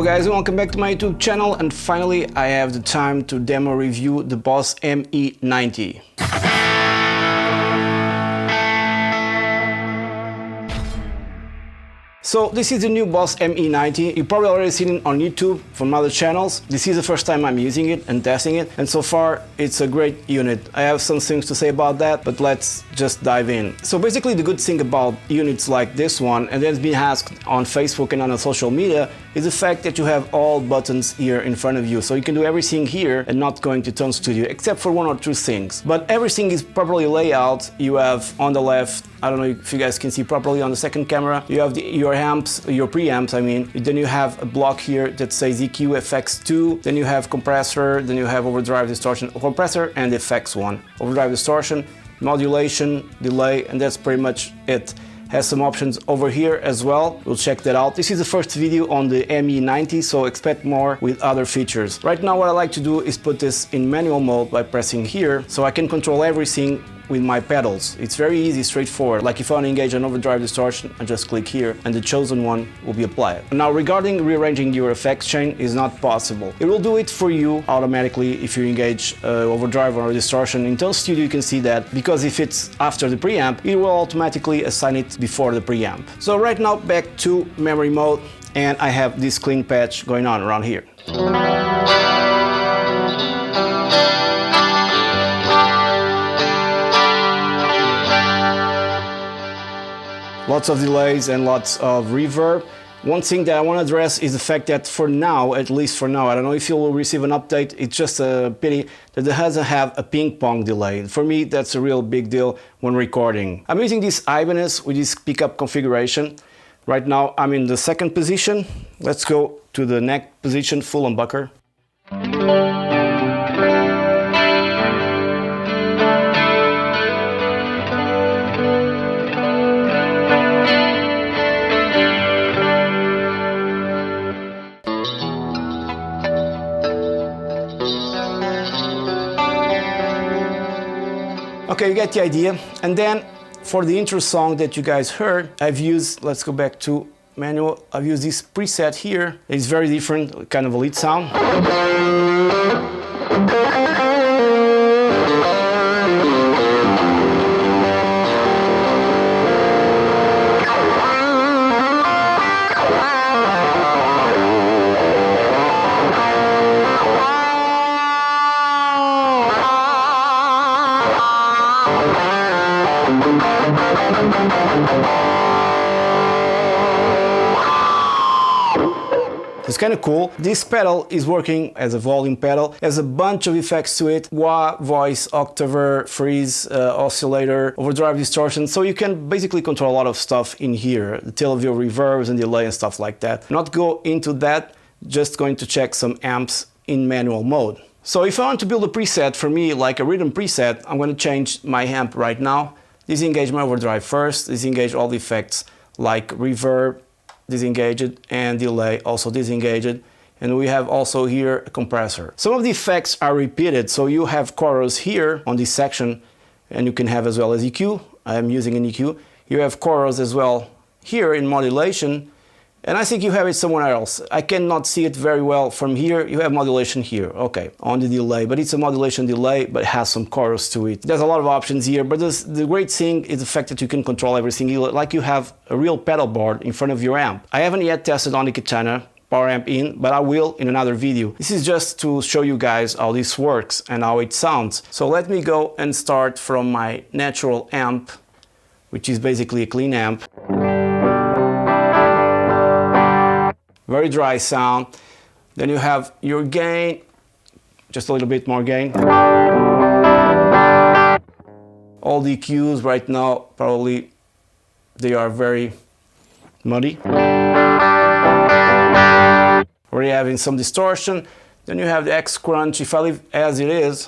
Hello guys and welcome back to my YouTube channel, and finally I have the time to demo review the Boss ME90. So this is the new Boss ME90. You probably already seen it on YouTube from other channels. This is the first time I'm using it and testing it, and so far it's a great unit. I have some things to say about that, but let's just dive in. So basically the good thing about units like this one, and it's been asked on Facebook and on social media, is the fact that you have all buttons here in front of you. So you can do everything here and not going to Tone Studio, except for one or two things. But everything is properly laid out. You have on the left, I don't know if you guys can see properly on the second camera, you have your amps, your preamps I mean. Then you have a block here that says EQ FX2, then you have compressor, then you have overdrive, distortion, compressor and FX1. Overdrive, distortion, modulation, delay, and that's pretty much it. Has some options over here as well. We'll check that out. This is the first video on the ME90, so expect more with other features. Right now what I like to do is put this in manual mode by pressing here, so I can control everything with my pedals. It's very easy, straightforward. Like if I want to engage an overdrive distortion, I just click here and the chosen one will be applied. Now regarding rearranging your effects chain is not possible. It will do it for you automatically if you engage overdrive or distortion. In Tone Studio you can see that, because if it's after the preamp, it will automatically assign it before the preamp. So right now back to memory mode, and I have this clean patch going on around here. Lots of delays and lots of reverb. One thing that I want to address is the fact that for now, at least for now, I don't know if you will receive an update, it's just a pity that it doesn't have a ping pong delay. For me, that's a real big deal when recording. I'm using this Ibanez with this pickup configuration. Right now I'm in the second position. Let's go to the neck position, full humbucker. Okay, you get the idea. And then for the intro song that you guys heard, I've used, let's go back to manual, I've used this preset here. It's very different, kind of a lead sound. It's kind of cool. This pedal is working as a volume pedal, has a bunch of effects to it: wah, voice, octaver, freeze, oscillator, overdrive, distortion, so you can basically control a lot of stuff in here, the tail of your reverbs and delay and stuff like that. Not go into that, just going to check some amps in manual mode. So if I want to build a preset for me, like a rhythm preset, I'm going to change my amp right now. Disengage my overdrive first, disengage all the effects like reverb, disengage it, and delay, also disengage it, and we have also here a compressor. Some of the effects are repeated, so you have chorus here on this section, and you can have as well as EQ. I am using an EQ. You have chorus as well here in modulation, and I think you have it somewhere else. I cannot see it very well from here. You have modulation here, okay, on the delay, but it's a modulation delay, but it has some chorus to it. There's a lot of options here, but the great thing is the fact that you can control everything, like you have a real pedal board in front of your amp. I haven't yet tested on the Katana power amp in, but I will in another video. This is just to show you guys how this works and how it sounds. So let me go and start from my natural amp, which is basically a clean amp. Very dry sound. Then you have your gain, just a little bit more gain. All the EQs right now, probably they are very muddy. Already having some distortion. Then you have the X crunch. If I leave as it is,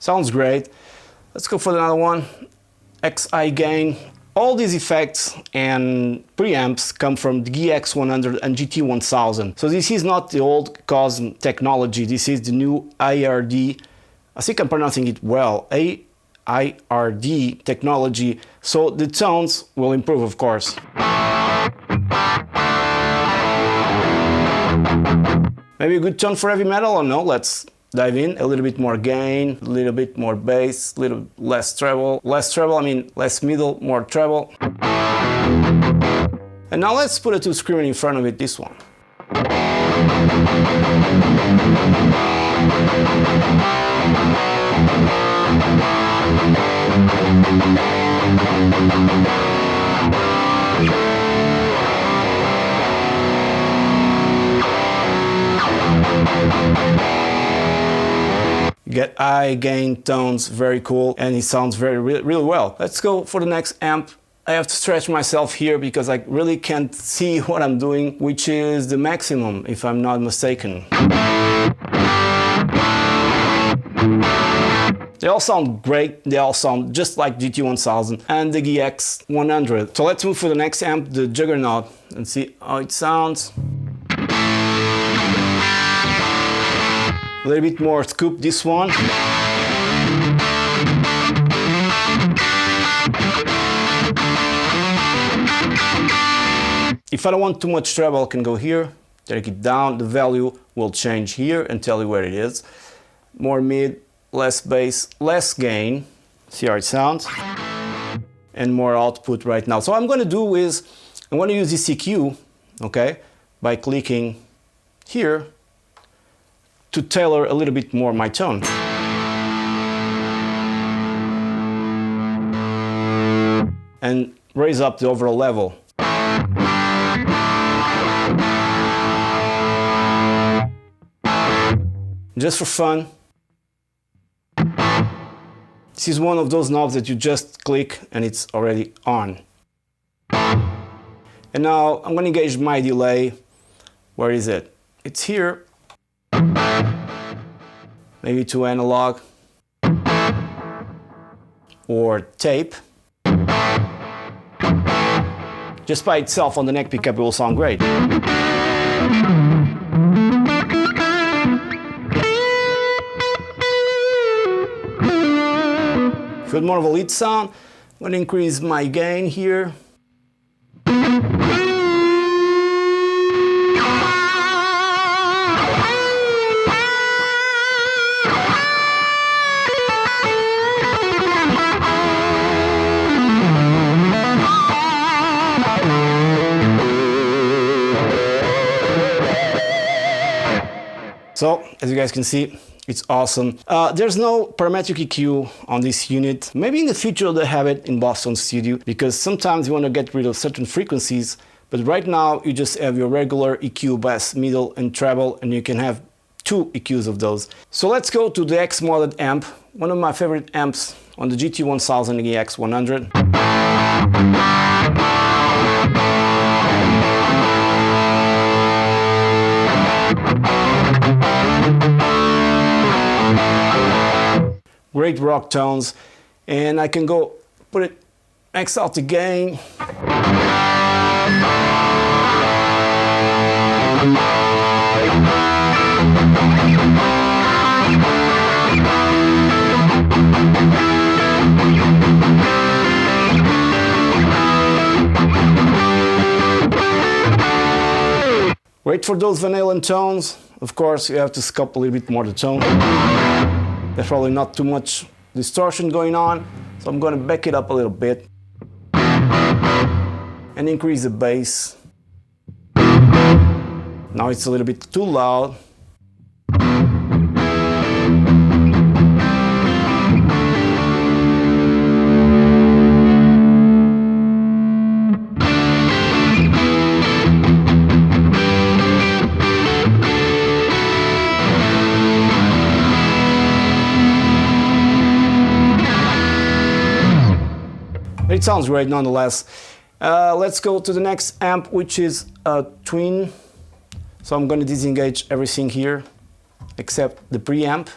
sounds great. Let's go for another one. XI gain. All these effects and preamps come from the GX100 and GT1000. So this is not the old COSM technology, this is the new IRD I think I'm pronouncing it well, AIRD technology, so the tones will improve, of course. Maybe a good tone for heavy metal, or no? Let's dive in. A little bit more gain, a little bit more bass, a little less treble. Less middle, more treble. And now let's put a Toushscreen in front of it, this one. You get high gain tones, very cool, and it sounds really well. Let's go for the next amp. I have to stretch myself here because I really can't see what I'm doing, which is the maximum, if I'm not mistaken. They all sound great, they all sound just like GT1000 and the GX100. So let's move for the next amp, the Juggernaut, and see how it sounds. A little bit more scoop, this one. If I don't want too much treble, I can go here, take it down, the value will change here and tell you where it is. More mid, less bass, less gain, see how it sounds, and more output right now. So what I'm going to do is, I'm going to use this EQ, okay, by clicking here to tailor a little bit more my tone. And raise up the overall level. Just for fun. This is one of those knobs that you just click and it's already on. And now I'm going to gauge my delay. Where is it? It's here. Maybe to analog or tape. Just by itself on the neck pickup it will sound great. If you want more of a lead sound, I'm going to increase my gain here. So, as you guys can see, it's awesome. There's no parametric EQ on this unit. Maybe in the future they'll have it in Boston Studio, because sometimes you want to get rid of certain frequencies, but right now you just have your regular EQ, bass, middle, and treble, and you can have 2 EQs of those. So let's go to the X-modded amp, one of my favorite amps on the GT1000 EX100. Great rock tones, and I can go put it, max out the gain. Wait for those vanilla tones. Of course, you have to sculpt a little bit more the tone. There's probably not too much distortion going on, so I'm going to back it up a little bit and increase the bass. Now it's a little bit too loud. It sounds great nonetheless. Let's go to the next amp, which is a twin. So I'm going to disengage everything here except the preamp.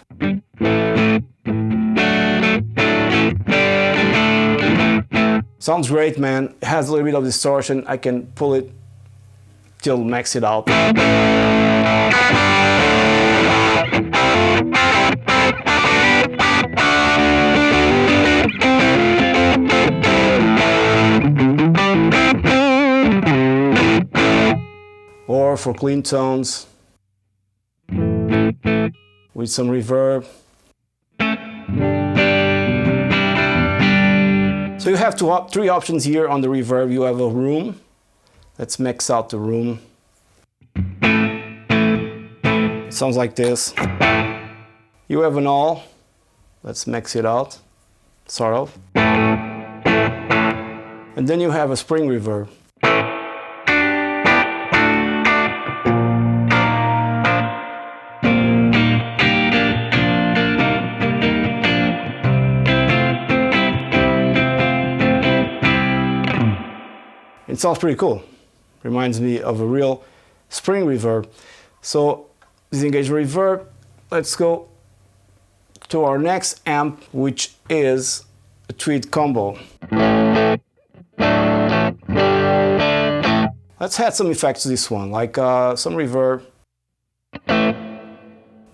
Sounds great, man. It has a little bit of distortion. I can pull it till max it out. or for clean tones with some reverb. So you have three options here on the reverb. You have a room. Let's max out the room. It sounds like this. You have an all. Let's max it out, sort of. And then you have a spring reverb. It sounds pretty cool. Reminds me of a real spring reverb. So disengage reverb. Let's go to our next amp, which is a tweed combo. Let's add some effects to this one, like some reverb.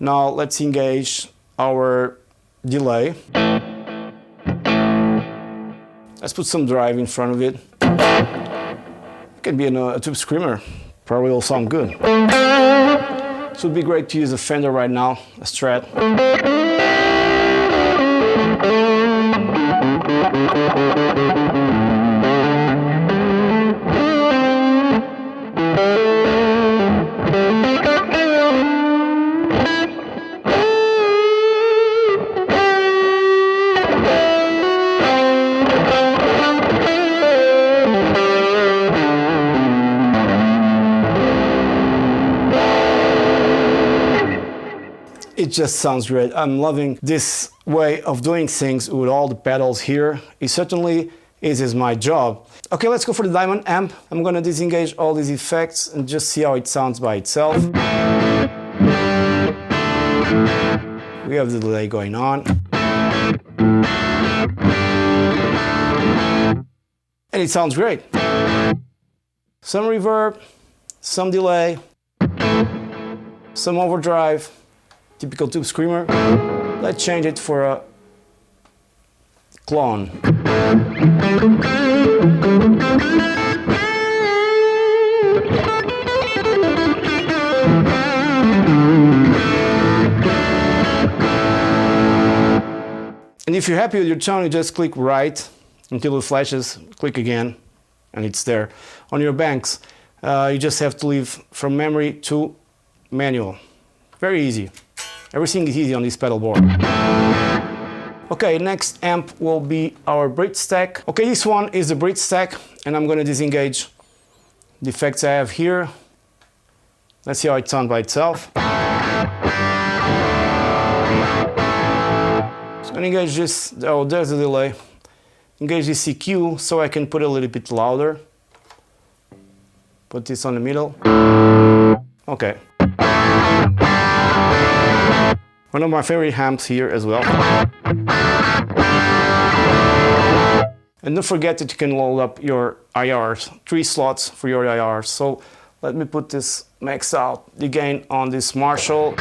Now let's engage our delay. Let's put some drive in front of it. It can be in a tube screamer, probably will sound good. It would be great to use a Fender right now, a Strat. It just sounds great. I'm loving this way of doing things with all the pedals here. It certainly is my job. Okay, let's go for the diamond amp. I'm gonna disengage all these effects and just see how it sounds by itself. We have the delay going on. And it sounds great. Some reverb, some delay, some overdrive. Typical tube screamer. Let's change it for a clone. And if you're happy with your tone, you just click right until it flashes, click again, and it's there. On your banks, you just have to leave from memory to manual. Very easy. Everything is easy on this pedal board. Okay, next amp will be our bridge stack. Okay, this one is the bridge stack, and I'm going to disengage the effects I have here. Let's see how it sounds by itself. So I'm going to engage this. Oh, there's the delay. Engage the EQ so I can put it a little bit louder. Put this on the middle. Okay. One of my favorite amps here as well. And don't forget that you can load up your IRs, 3 slots for your IRs. So let me put this max out the gain on this Marshall.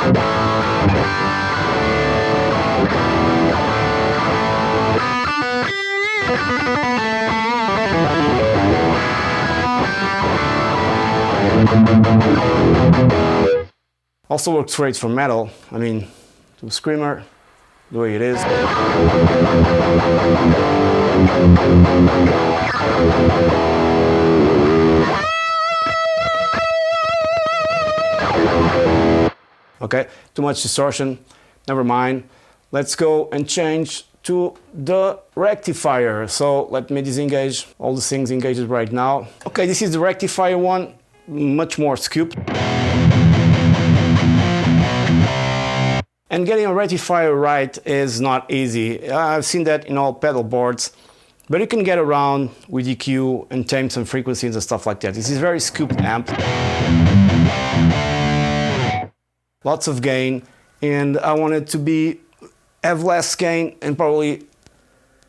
Also works great for metal. I mean, to screamer, the way it is. Okay, too much distortion, never mind. Let's go and change to the rectifier. So let me disengage all the things engaged right now. Okay, this is the rectifier one, much more scooped. And getting a rectifier right is not easy. I've seen that in all pedal boards, but you can get around with EQ and tame some frequencies and stuff like that. This is a very scooped amp. Lots of gain, and I want it to have less gain and probably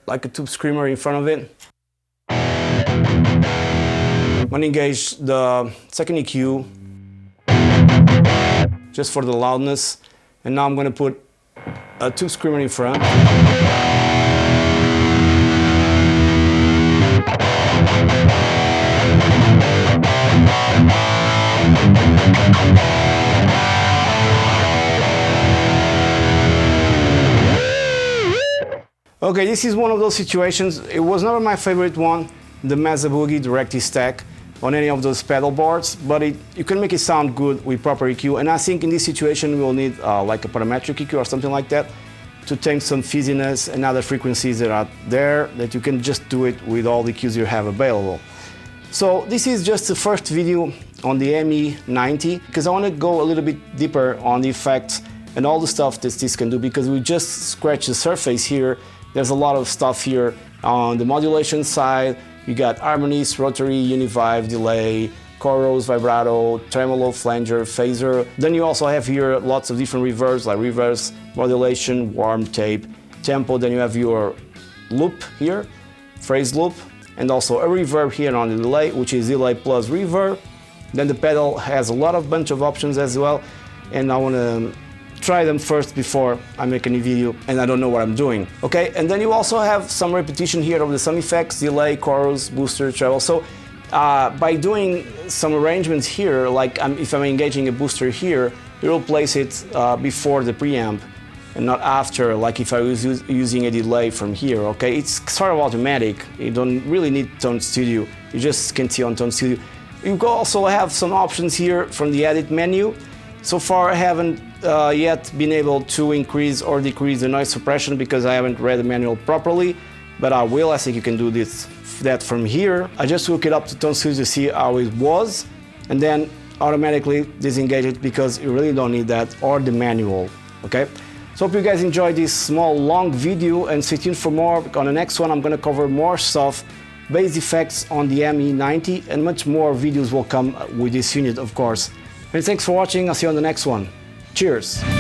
like a tube screamer in front of it. I'm going to engage the second EQ just for the loudness. And now I'm going to put a tube screamer in front. Okay, this is one of those situations. It was never my favorite one, the Mesa Boogie Direct Stack on any of those pedal boards, but you can make it sound good with proper EQ. And I think in this situation we will need like a parametric EQ or something like that to take some fizziness and other frequencies that are there, that you can just do it with all the EQs you have available. So this is just the first video on the ME90, because I want to go a little bit deeper on the effects and all the stuff that this can do, because we just scratched the surface here. There's a lot of stuff here on the modulation side. You got harmonies, rotary, univibe, delay, chorus, vibrato, tremolo, flanger, phaser. Then you also have here lots of different reverbs like reverse, modulation, warm, tape, tempo. Then you have your loop here, phrase loop, and also a reverb here on the delay, which is delay plus reverb. Then the pedal has a bunch of options as well, and I want to try them first before I make any video and I don't know what I'm doing. Okay, and then you also have some repetition here of the sound effects, delay, chorus, booster, treble. So by doing some arrangements here, like if I'm engaging a booster here, it will place it before the preamp and not after, like if I was using a delay from here. Okay, it's sort of automatic. You don't really need Tone Studio. You just can see on Tone Studio. You also have some options here from the edit menu. So far I haven't yet been able to increase or decrease the noise suppression because I haven't read the manual properly, but I will. I think you can do that from here. I just hook it up to Tone Studio to see how it was, and then automatically disengage it because you really don't need that, or the manual. Okay, so hope you guys enjoyed this small long video, and stay tuned for more. On the next one I'm going to cover more stuff, bass effects on the ME90, and much more videos will come with this unit, of course. And thanks for watching. I'll see you on the next one. Cheers!